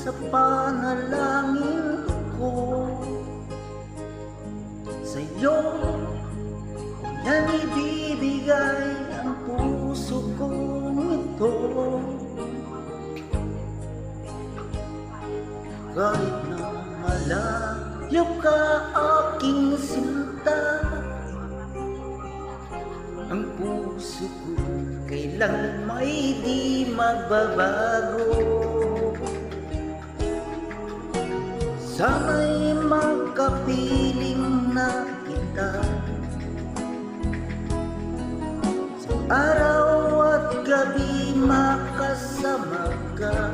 sa panalangin ko. Sa'yo yan ibibigay ang puso kong ito. Kahit na malayo ka aking sinta, ang puso ko kailan may di magbabago. Sana'y magkapiling na kita sa araw at gabi, makasama ka.